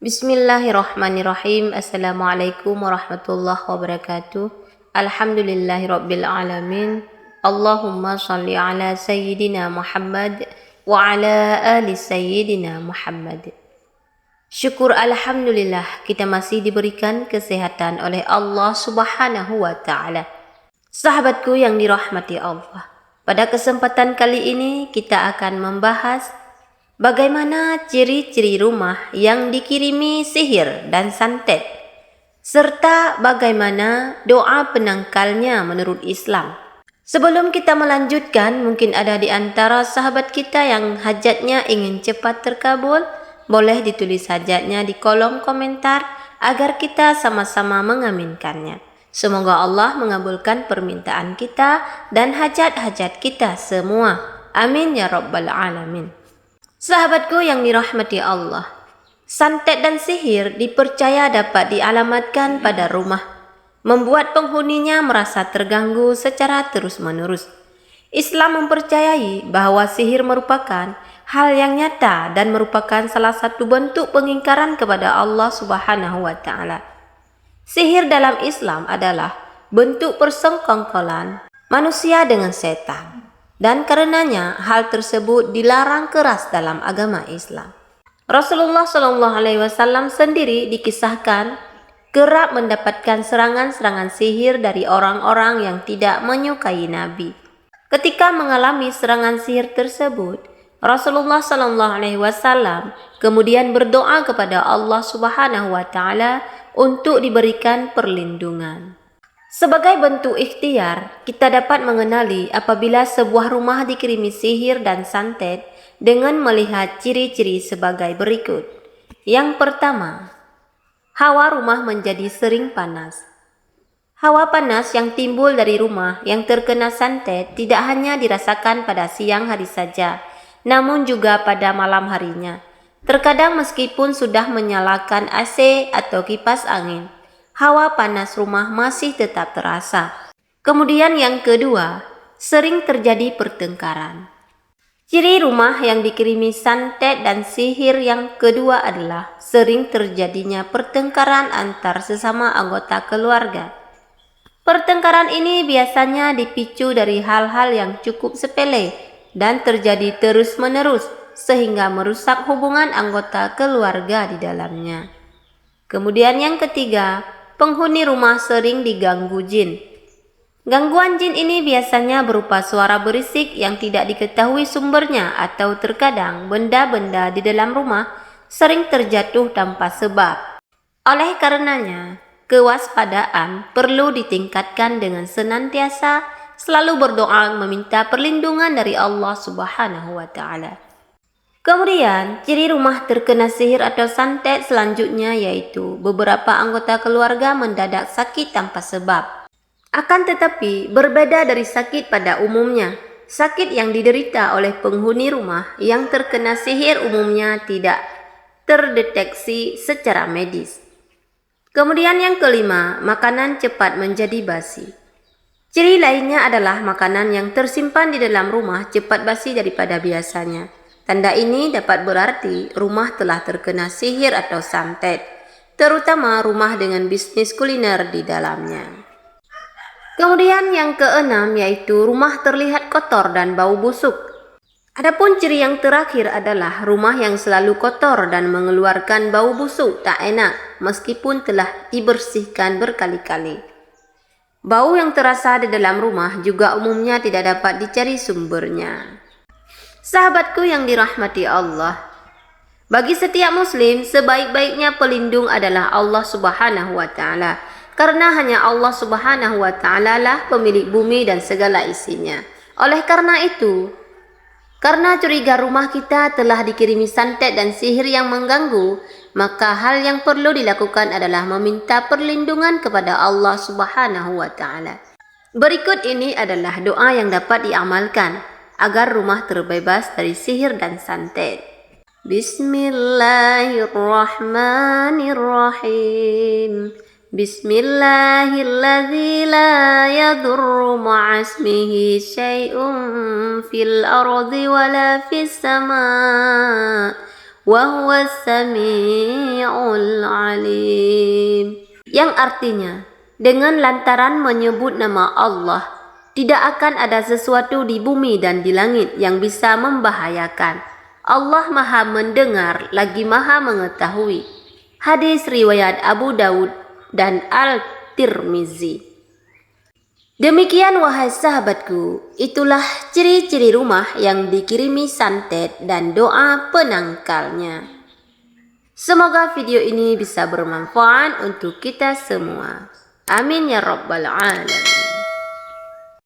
Bismillahirrahmanirrahim. Assalamualaikum warahmatullahi wabarakatuh. Alhamdulillahirabbil alamin. Allahumma shalli ala sayyidina Muhammad wa ala ali sayyidina Muhammad. Syukur alhamdulillah kita masih diberikan kesehatan oleh Allah Subhanahu wa taala. Sahabatku yang dirahmati Allah, pada kesempatan kali ini kita akan membahas bagaimana ciri-ciri rumah yang dikirimi sihir dan santet, serta bagaimana doa penangkalnya menurut Islam. Sebelum kita melanjutkan, mungkin ada di antara sahabat kita yang hajatnya ingin cepat terkabul. Boleh ditulis hajatnya di kolom komentar agar kita sama-sama mengaminkannya. Semoga Allah mengabulkan permintaan kita dan hajat-hajat kita semua. Amin ya rabbal alamin. Sahabatku yang dirahmati Allah, santet dan sihir dipercaya dapat dialamatkan pada rumah, membuat penghuninya merasa terganggu secara terus-menerus. Islam mempercayai bahwa sihir merupakan hal yang nyata dan merupakan salah satu bentuk pengingkaran kepada Allah Subhanahu wa taala. Sihir dalam Islam adalah bentuk persekongkolan manusia dengan setan. Dan karenanya hal tersebut dilarang keras dalam agama Islam. Rasulullah SAW sendiri dikisahkan kerap mendapatkan serangan-serangan sihir dari orang-orang yang tidak menyukai Nabi. Ketika mengalami serangan sihir tersebut, Rasulullah SAW kemudian berdoa kepada Allah Subhanahu wa taala untuk diberikan perlindungan. Sebagai bentuk ikhtiar, kita dapat mengenali apabila sebuah rumah dikirimi sihir dan santet dengan melihat ciri-ciri sebagai berikut. Yang pertama, hawa rumah menjadi sering panas. Hawa panas yang timbul dari rumah yang terkena santet tidak hanya dirasakan pada siang hari saja, namun juga pada malam harinya. Terkadang meskipun sudah menyalakan AC atau kipas angin, hawa panas rumah masih tetap terasa. Kemudian yang kedua, sering terjadi pertengkaran. Ciri rumah yang dikirimi santet dan sihir yang kedua adalah sering terjadinya pertengkaran antar sesama anggota keluarga. Pertengkaran ini biasanya dipicu dari hal-hal yang cukup sepele dan terjadi terus-menerus sehingga merusak hubungan anggota keluarga di dalamnya. Kemudian yang ketiga, penghuni rumah sering diganggu jin. Gangguan jin ini biasanya berupa suara berisik yang tidak diketahui sumbernya atau terkadang benda-benda di dalam rumah sering terjatuh tanpa sebab. Oleh karenanya, kewaspadaan perlu ditingkatkan dengan senantiasa selalu berdoa meminta perlindungan dari Allah Subhanahu wa taala. Kemudian, ciri rumah terkena sihir atau santet selanjutnya yaitu beberapa anggota keluarga mendadak sakit tanpa sebab. Akan tetapi, berbeda dari sakit pada umumnya, sakit yang diderita oleh penghuni rumah yang terkena sihir umumnya tidak terdeteksi secara medis. Kemudian yang kelima, makanan cepat menjadi basi. Ciri lainnya adalah makanan yang tersimpan di dalam rumah cepat basi daripada biasanya. Tanda ini dapat berarti rumah telah terkena sihir atau santet, terutama rumah dengan bisnis kuliner di dalamnya. Kemudian yang keenam yaitu rumah terlihat kotor dan bau busuk. Adapun ciri yang terakhir adalah rumah yang selalu kotor dan mengeluarkan bau busuk tak enak meskipun telah dibersihkan berkali-kali. Bau yang terasa di dalam rumah juga umumnya tidak dapat dicari sumbernya. Sahabatku yang dirahmati Allah, bagi setiap muslim sebaik-baiknya pelindung adalah Allah Subhanahu wa taala, karena hanya Allah Subhanahu wa taala lah pemilik bumi dan segala isinya. Oleh karena itu, karena curiga rumah kita telah dikirimi santet dan sihir yang mengganggu, maka hal yang perlu dilakukan adalah meminta perlindungan kepada Allah Subhanahu wa taala. Berikut ini adalah doa yang dapat diamalkan agar rumah terbebas dari sihir dan santet. Bismillahirrahmanirrahim. Bismillahilladzi la yadurru ma'asmihi syai'un fil ardi wala fis sama' wa huwas sami'ul alim. Yang artinya, dengan lantaran menyebut nama Allah, tidak akan ada sesuatu di bumi dan di langit yang bisa membahayakan. Allah Maha mendengar lagi Maha mengetahui. Hadis riwayat Abu Daud dan Al-Tirmizi. Demikian wahai sahabatku, itulah ciri-ciri rumah yang dikirimi santet dan doa penangkalnya. Semoga video ini bisa bermanfaat untuk kita semua. Amin ya rabbal alamin.